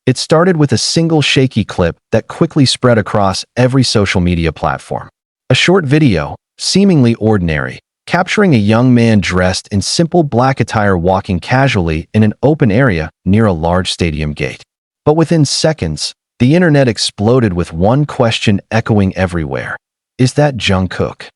It started with a single shaky clip that quickly spread across every social media platform. A short video, seemingly ordinary, capturing a young man dressed in simple black attire walking casually in an open area near a large stadium gate. But within seconds, the internet exploded with one question echoing everywhere. Is that Jungkook?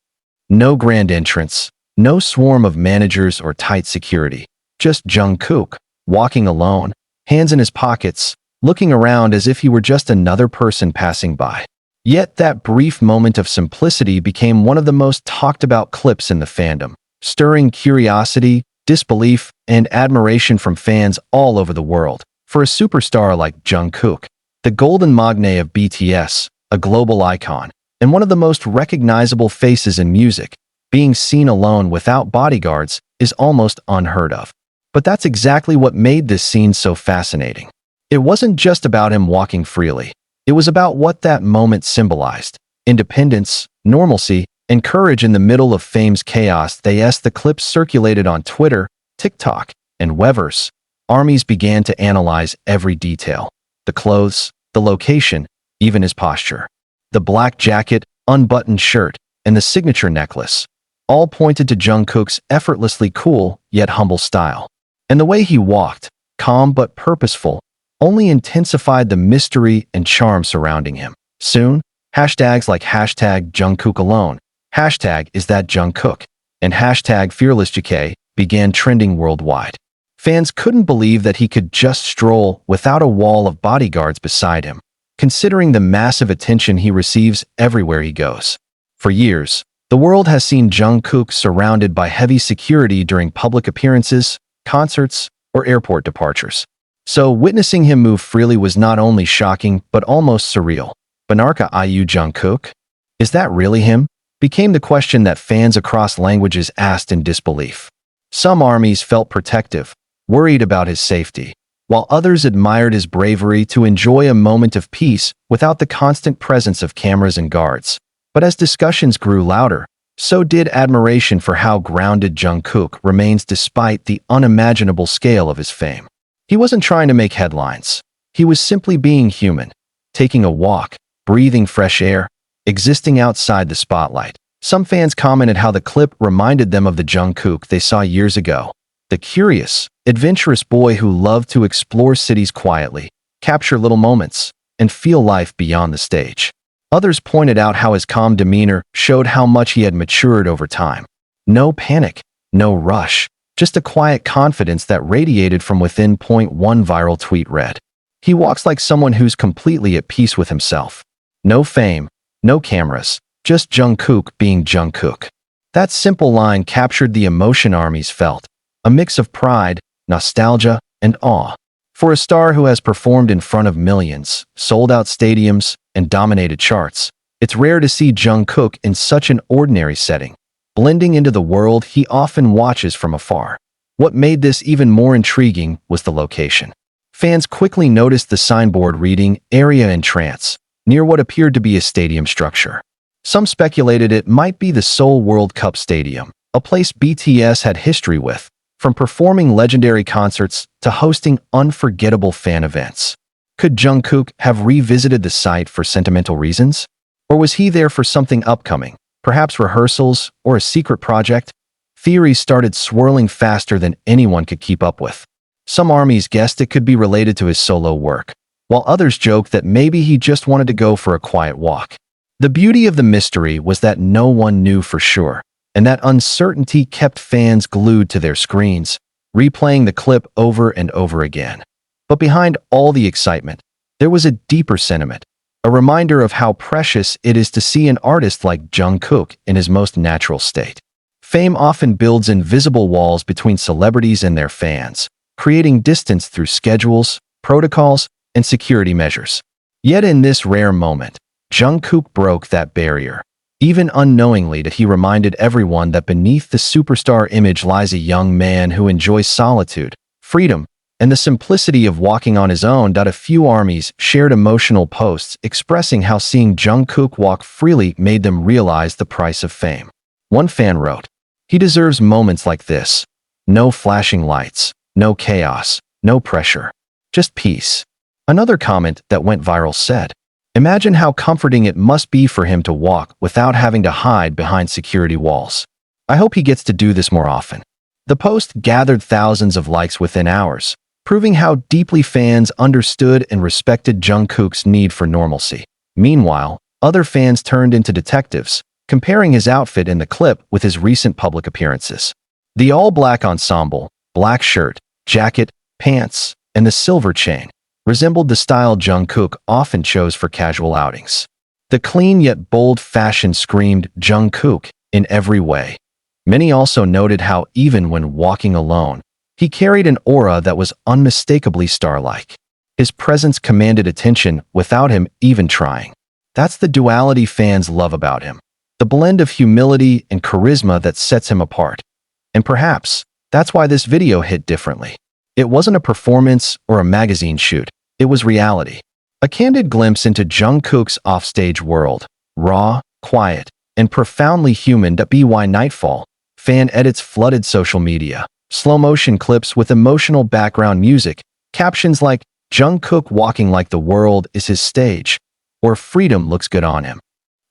No grand entrance, no swarm of managers or tight security, just Jungkook, walking alone, hands in his pockets, looking around as if he were just another person passing by. Yet that brief moment of simplicity became one of the most talked about clips in the fandom, stirring curiosity, disbelief, and admiration from fans all over the world. For a superstar like Jungkook, the golden magne of BTS, a global icon, and one of the most recognizable faces in music, being seen alone without bodyguards is almost unheard of. But that's exactly what made this scene so fascinating. It wasn't just about him walking freely. It was about what that moment symbolized: independence, normalcy, and courage in the middle of fame's chaos. As the clips circulated on Twitter, TikTok, and Weverse, armies began to analyze every detail: the clothes, the location, even his posture. The black jacket, unbuttoned shirt, and the signature necklace all pointed to Jungkook's effortlessly cool yet humble style. And the way he walked, calm but purposeful, only intensified the mystery and charm surrounding him. Soon, hashtags like hashtag Jungkook alone, hashtag is that Jungkook, and hashtag fearlessjk began trending worldwide. Fans couldn't believe that he could just stroll without a wall of bodyguards beside him, considering the massive attention he receives everywhere he goes. For years, the world has seen Jungkook surrounded by heavy security during public appearances, concerts, or airport departures. So witnessing him move freely was not only shocking but almost surreal. Benarka Iu Jungkook? Is that really him? Became the question that fans across languages asked in disbelief. Some armies felt protective, worried about his safety, while others admired his bravery to enjoy a moment of peace without the constant presence of cameras and guards. But as discussions grew louder, so did admiration for how grounded Jungkook remains despite the unimaginable scale of his fame. He wasn't trying to make headlines. He was simply being human, taking a walk, breathing fresh air, existing outside the spotlight. Some fans commented how the clip reminded them of the Jungkook they saw years ago, the curious, adventurous boy who loved to explore cities quietly, capture little moments, and feel life beyond the stage. Others pointed out how his calm demeanor showed how much he had matured over time. No panic, no rush, just a quiet confidence that radiated from within. One viral tweet read, "He walks like someone who's completely at peace with himself. No fame, no cameras, just Jungkook being Jungkook." That simple line captured the emotion armies felt, a mix of pride, nostalgia, and awe. For a star who has performed in front of millions, sold out stadiums, and dominated charts, it's rare to see Jungkook in such an ordinary setting, blending into the world he often watches from afar. What made this even more intriguing was the location. Fans quickly noticed the signboard reading "Area in Trance" near what appeared to be a stadium structure. Some speculated it might be the Seoul World Cup Stadium, a place BTS had history with, from performing legendary concerts to hosting unforgettable fan events. Could Jungkook have revisited the site for sentimental reasons? Or was he there for something upcoming, perhaps rehearsals or a secret project? Theories started swirling faster than anyone could keep up with. Some armies guessed it could be related to his solo work, while others joked that maybe he just wanted to go for a quiet walk. The beauty of the mystery was that no one knew for sure, and that uncertainty kept fans glued to their screens, replaying the clip over and over again. But behind all the excitement, there was a deeper sentiment, a reminder of how precious it is to see an artist like Jungkook in his most natural state. Fame often builds invisible walls between celebrities and their fans, creating distance through schedules, protocols, and security measures. Yet in this rare moment, Jungkook broke that barrier. Even unknowingly, he reminded everyone that beneath the superstar image lies a young man who enjoys solitude, freedom, and the simplicity of walking on his own. A few armies shared emotional posts expressing how seeing Jungkook walk freely made them realize the price of fame. One fan wrote, "He deserves moments like this. No flashing lights, no chaos, no pressure. Just peace." Another comment that went viral said, "Imagine how comforting it must be for him to walk without having to hide behind security walls. I hope he gets to do this more often." The post gathered thousands of likes within hours, proving how deeply fans understood and respected Jungkook's need for normalcy. Meanwhile, other fans turned into detectives, comparing his outfit in the clip with his recent public appearances. The all-black ensemble, black shirt, jacket, pants, and the silver chain resembled the style Jungkook often chose for casual outings. The clean yet bold fashion screamed Jungkook in every way. Many also noted how even when walking alone, he carried an aura that was unmistakably star-like. His presence commanded attention without him even trying. That's the duality fans love about him, the blend of humility and charisma that sets him apart. And perhaps that's why this video hit differently. It wasn't a performance or a magazine shoot. It was reality. A candid glimpse into Jungkook's offstage world, raw, quiet, and profoundly human. By nightfall, fan edits flooded social media, slow-motion clips with emotional background music, captions like, "Jungkook walking like the world is his stage," or "Freedom looks good on him."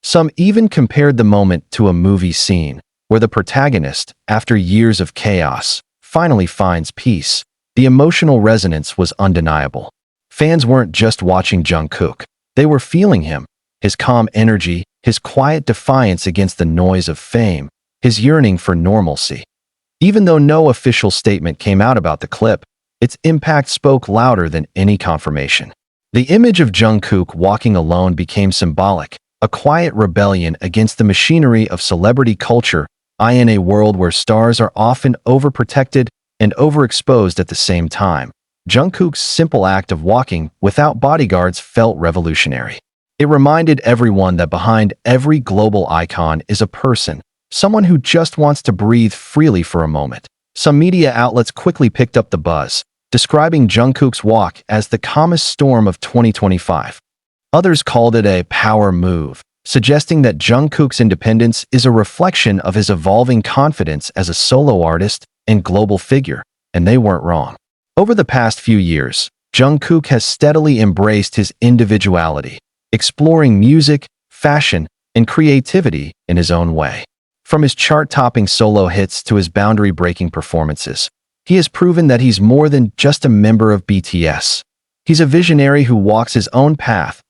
Some even compared the moment to a movie scene, where the protagonist, after years of chaos, finally finds peace. The emotional resonance was undeniable. Fans weren't just watching Jungkook. They were feeling him, his calm energy, his quiet defiance against the noise of fame, his yearning for normalcy. Even though no official statement came out about the clip, its impact spoke louder than any confirmation. The image of Jungkook walking alone became symbolic, a quiet rebellion against the machinery of celebrity culture. In a world where stars are often overprotected and overexposed at the same time, Jungkook's simple act of walking without bodyguards felt revolutionary. It reminded everyone that behind every global icon is a person, someone who just wants to breathe freely for a moment. Some media outlets quickly picked up the buzz, describing Jungkook's walk as the calmest storm of 2025. Others called it a power move, suggesting that Jungkook's independence is a reflection of his evolving confidence as a solo artist and global figure, and they weren't wrong. Over the past few years, Jungkook has steadily embraced his individuality, exploring music, fashion, and creativity in his own way. From his chart-topping solo hits to his boundary-breaking performances, he has proven that he's more than just a member of BTS. He's a visionary who walks his own path.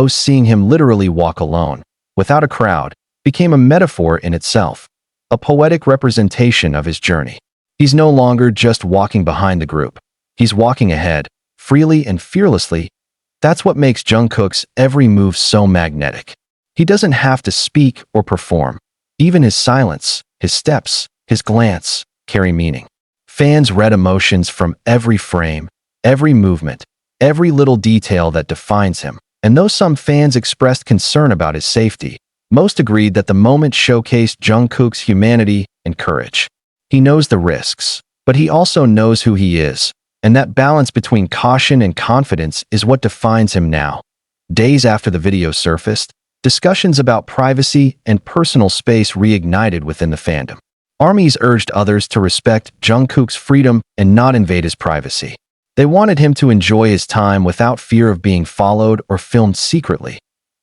Seeing him literally walk alone, without a crowd, became a metaphor in itself, a poetic representation of his journey. He's no longer just walking behind the group. He's walking ahead, freely and fearlessly. That's what makes Jungkook's every move so magnetic. He doesn't have to speak or perform. Even his silence, his steps, his glance carry meaning. Fans read emotions from every frame, every movement, every little detail that defines him. And though some fans expressed concern about his safety, most agreed that the moment showcased Jungkook's humanity and courage. He knows the risks, but he also knows who he is, and that balance between caution and confidence is what defines him now. Days after the video surfaced, discussions about privacy and personal space reignited within the fandom. Armies urged others to respect Jungkook's freedom and not invade his privacy. They wanted him to enjoy his time without fear of being followed or filmed secretly.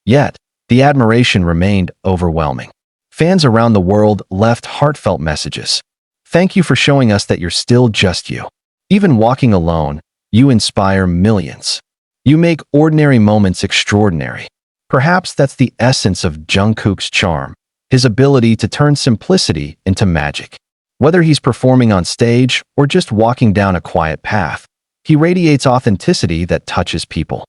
Yet, the admiration remained overwhelming. Fans around the world left heartfelt messages. "Thank you for showing us that you're still just you. Even walking alone, you inspire millions. You make ordinary moments extraordinary." Perhaps that's the essence of Jungkook's charm, his ability to turn simplicity into magic. Whether he's performing on stage or just walking down a quiet path, he radiates authenticity that touches people.